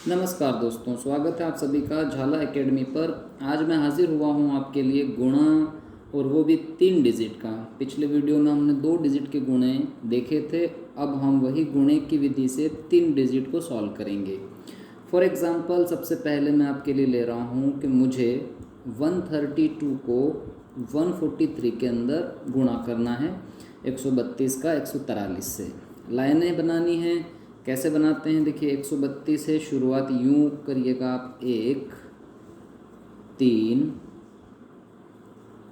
नमस्कार दोस्तों, स्वागत है आप सभी का झाला एकेडमी पर। आज मैं हाजिर हुआ हूं आपके लिए गुणा, और वो भी 3 डिजिट का। पिछले वीडियो में हमने 2 डिजिट के गुणे देखे थे। अब हम वही गुणे की विधि से 3 डिजिट को सॉल्व करेंगे। फॉर एग्ज़ाम्पल सबसे पहले मैं आपके लिए ले रहा हूं कि मुझे 132 को 143 के अंदर गुणा करना है 132 का 143 से। लाइनें बनानी हैं। कैसे बनाते हैं देखिए, 132 से शुरुआत यूँ करिएगा आप, 1 3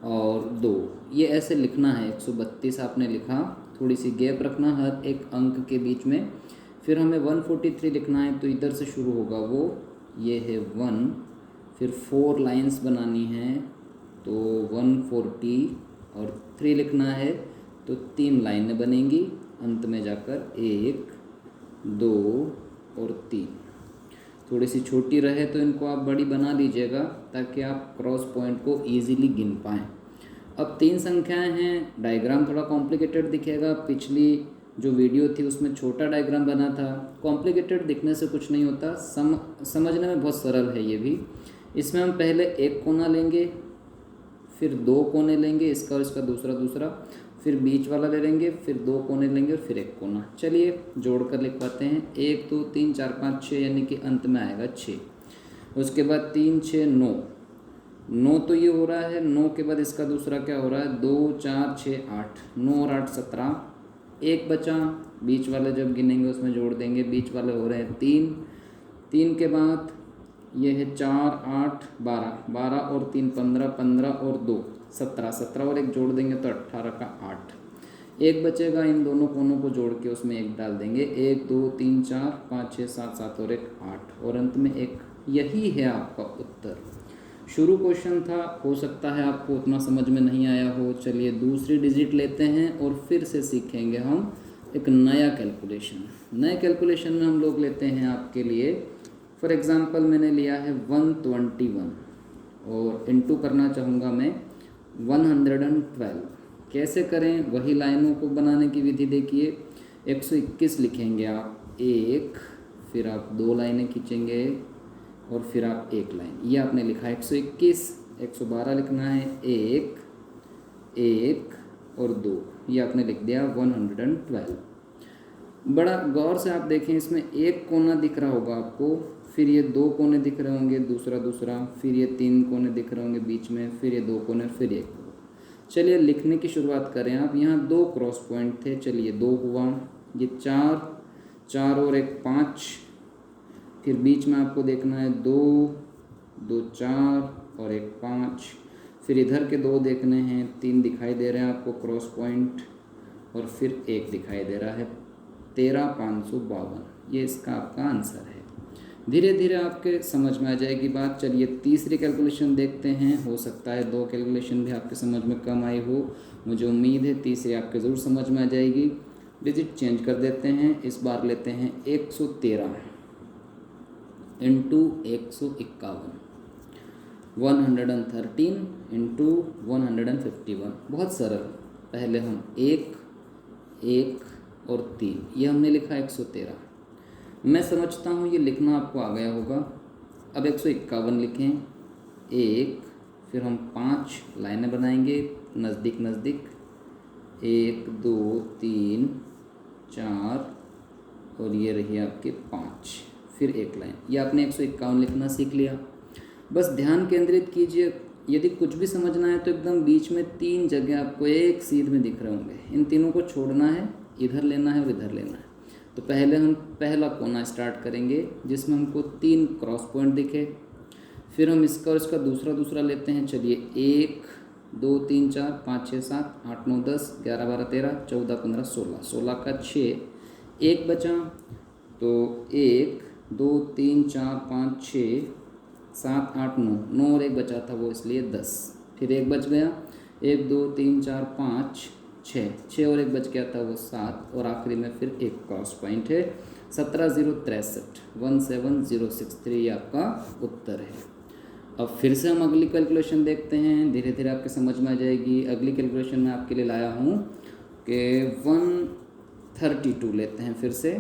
और 2, ये ऐसे लिखना है। 132 आपने लिखा, थोड़ी सी गैप रखना हर एक अंक के बीच में। फिर हमें 143 लिखना है, तो इधर से शुरू होगा वो, ये है 1, फिर 4 लाइंस बनानी है, तो 140 और 3 लिखना है, तो 3 लाइनें बनेंगी। अंत में जाकर 1 2 और 3। थोड़ी सी छोटी रहे तो इनको आप बड़ी बना लीजिएगा, ताकि आप क्रॉस पॉइंट को इजीली गिन पाएँ। अब 3 संख्याएं हैं। डायग्राम थोड़ा कॉम्प्लिकेटेड दिखेगा। पिछली जो वीडियो थी उसमें छोटा डायग्राम बना था। कॉम्प्लिकेटेड दिखने से कुछ नहीं होता, समझने में बहुत सरल है ये भी। इसमें हम पहले एक कोना लेंगे, फिर 2 कोने लेंगे, इसका और इसका दूसरा दूसरा, फिर बीच वाला ले लेंगे, फिर 2 कोने लेंगे और फिर एक कोना। चलिए जोड़कर लिख पाते हैं। 1 2 3 4 5 6, यानी कि अंत में आएगा 6। उसके बाद 3 6 9, 9 तो ये हो रहा है। 9 के बाद इसका दूसरा क्या हो रहा है, 2 4 6 8, 9 और 8 17। एक बचा, बीच वाले जब गिनेंगे उसमें जोड़ देंगे। बीच वाले हो रहे हैं 3। 3 के बाद ये है 4 8 12, 12 और 3 15, 15 और 2 17, 17 और एक जोड़ देंगे तो 18 का 8। एक बचेगा, इन दोनों कोनों को जोड़ के उसमें एक डाल देंगे। 1 2 3 4 5 6 7, 7 और एक 8, और अंत में 1। यही है आपका उत्तर। शुरू क्वेश्चन था, हो सकता है आपको उतना समझ में नहीं आया हो। चलिए दूसरी डिजिट लेते हैं और फिर से सीखेंगे हम एक नया कैलकुलेशन। नए कैलकुलेशन में हम लोग लेते हैं आपके लिए, फॉर एग्ज़ाम्पल मैंने लिया है 121, और इनटू करना चाहूँगा मैं 112। कैसे करें, वही लाइनों को बनाने की विधि देखिए। 121 लिखेंगे आप, एक, फिर आप 2 लाइनें खींचेंगे और फिर आप 1 लाइन। ये आपने लिखा 121। 112 लिखना है, 1 1 और 2, ये आपने लिख दिया 112। बड़ा गौर से आप देखें, इसमें एक कोना दिख रहा होगा आपको, फिर ये 2 कोने दिख रहे होंगे दूसरा दूसरा, फिर ये 3 कोने दिख रहे होंगे बीच में, फिर ये 2 कोने, फिर 1। चलिए लिखने की शुरुआत करें आप। यहाँ 2 क्रॉस पॉइंट थे, चलिए 2 हुआ, ये 4 4 और एक 5, फिर बीच में आपको देखना है 2 2 4 और एक 5, फिर इधर के 2 देखने हैं, 3 दिखाई दे रहे हैं आपको क्रॉस पॉइंट, और फिर 1 दिखाई दे रहा है। 13,552, ये इसका आपका आंसर है। धीरे धीरे आपके समझ में आ जाएगी बात। चलिए तीसरी कैलकुलेशन देखते हैं। हो सकता है 2 कैलकुलेशन भी आपके समझ में कम आई हो, मुझे उम्मीद है तीसरी आपके ज़रूर समझ में आ जाएगी। डिजिट चेंज कर देते हैं, इस बार लेते हैं 113 इंटू 151, 113 इंटू 151। बहुत सरल। पहले हम 1 1 और 3, ये हमने लिखा 113। मैं समझता हूँ ये लिखना आपको आ गया होगा। अब 151 लिखें, 1, फिर हम 5 लाइनें बनाएंगे नज़दीक नज़दीक, 1 2 3 4 और ये रही आपके 5, फिर 1 लाइन। ये आपने 151 लिखना सीख लिया। बस ध्यान केंद्रित कीजिए, यदि कुछ भी समझना है तो एकदम बीच में 3 जगह आपको एक सीध में दिख रहे होंगे, इन तीनों को छोड़ना है, इधर लेना है और इधर लेना है। तो पहले हम पहला कोना स्टार्ट करेंगे जिसमें हमको 3 क्रॉस पॉइंट दिखे, फिर हम इसका और इसका दूसरा दूसरा लेते हैं। चलिए 1 2 3 4 5 6 7 8 9 10 11 12 13 14 15 16, 16 का 6, 1 बचा, तो 1 2 3 4 5 6 7 8 9, 9 और 1 बचा था वो, इसलिए 10, फिर 1 बच गया, 1 2 3 4 5 6 और 1 बच गया था वो 7, और आखिरी में फिर 1 क्रॉस पॉइंट है। 17,063, 17063 आपका उत्तर है। अब फिर से हम अगली कैलकुलेशन देखते हैं, धीरे धीरे आपके समझ में आ जाएगी। अगली कैलकुलेशन मैं आपके लिए लाया हूँ कि 132 लेते हैं फिर से,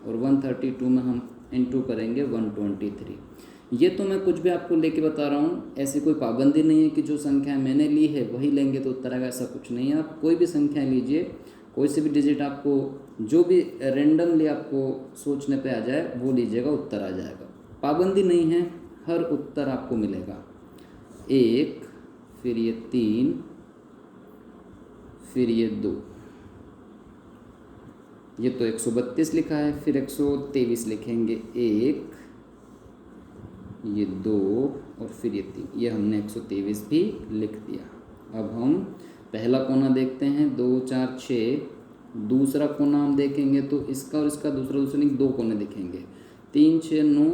और 132 में हम इंटू करेंगे 123। ये तो मैं कुछ भी आपको लेके बता रहा हूँ, ऐसी कोई पाबंदी नहीं है कि जो संख्या मैंने ली है वही लेंगे तो उत्तर आएगा, ऐसा कुछ नहीं है। आप कोई भी संख्या लीजिए, कोई से भी डिजिट आपको जो भी रेंडमली आपको सोचने पे आ जाए वो लीजिएगा, उत्तर आ जाएगा। पाबंदी नहीं है, हर उत्तर आपको मिलेगा। 1, फिर ये 3, फिर ये 2, ये तो 132 लिखा है, फिर 123 लिखेंगे। 1, ये 2 और फिर ये 3, ये हमने 123 भी लिख दिया। अब हम पहला कोना देखते हैं, 2 4 6। दूसरा कोना हम देखेंगे तो इसका और इसका दूसरा नहीं, 2 कोने दिखेंगे। 3 6 9,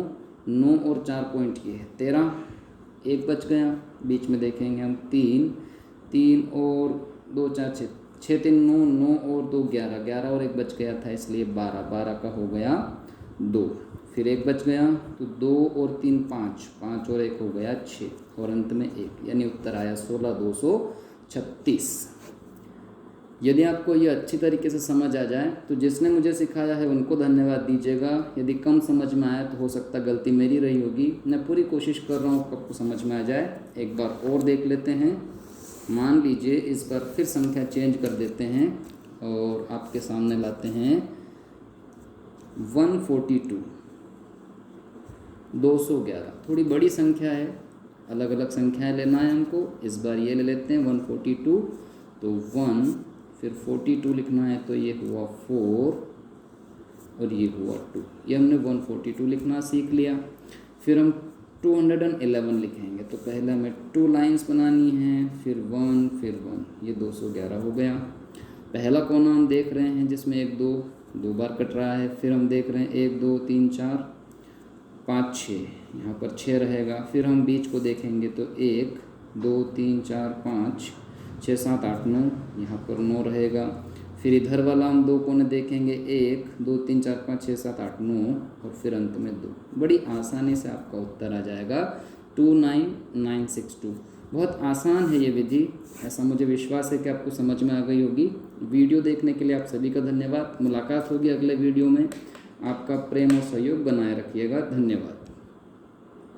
9 और 4 पॉइंट ये है 13, एक बच गया। बीच में देखेंगे हम 3 3 और 2 4 6, 6 3 9, 9 और 2 11, 11 और एक बच गया था इसलिए 12, 12 का हो गया 2। फिर एक बच गया तो 2 और 3 5, 5 और एक हो गया 6 और अंत में 1, यानी उत्तर आया 16 236। यदि आपको ये अच्छी तरीके से समझ आ जाए तो जिसने मुझे सिखाया है उनको धन्यवाद दीजिएगा। यदि कम समझ में आया तो हो सकता है गलती मेरी रही होगी। मैं पूरी कोशिश कर रहा हूँ आपको समझ में आ जाए। एक बार और देख लेते हैं। मान लीजिए इस बार फिर संख्या चेंज कर देते हैं और आपके सामने लाते हैं 142, 211। थोड़ी बड़ी संख्या है, अलग अलग संख्याएं लेना है हमको। इस बार ये ले लेते हैं 142, तो 1 फिर 42 लिखना है, तो ये हुआ 4 और ये हुआ 2। ये हमने 142 लिखना सीख लिया। फिर हम 211 लिखेंगे, तो पहले हमें 2 लाइंस बनानी है, फिर 1 फिर 1, ये 211 हो गया। पहला कोना हम देख रहे हैं जिसमें 1 2 2 बार कट रहा है। फिर हम देख रहे हैं 1 2 3 4 5 6, यहाँ पर 6 रहेगा। फिर हम बीच को देखेंगे तो 1 2 3 4 5 6 7 8 9, यहाँ पर 9 रहेगा। फिर इधर वाला हम 2 कोने देखेंगे, 1 2 3 4 5 6 7 8 9 और फिर अंत में 2। बड़ी आसानी से आपका उत्तर आ जाएगा 29962। बहुत आसान है ये विधि, ऐसा मुझे विश्वास है कि आपको समझ में आ गई होगी। वीडियो देखने के लिए आप सभी का धन्यवाद। मुलाकात होगी अगले वीडियो में। आपका प्रेम और सहयोग बनाए रखिएगा। धन्यवाद।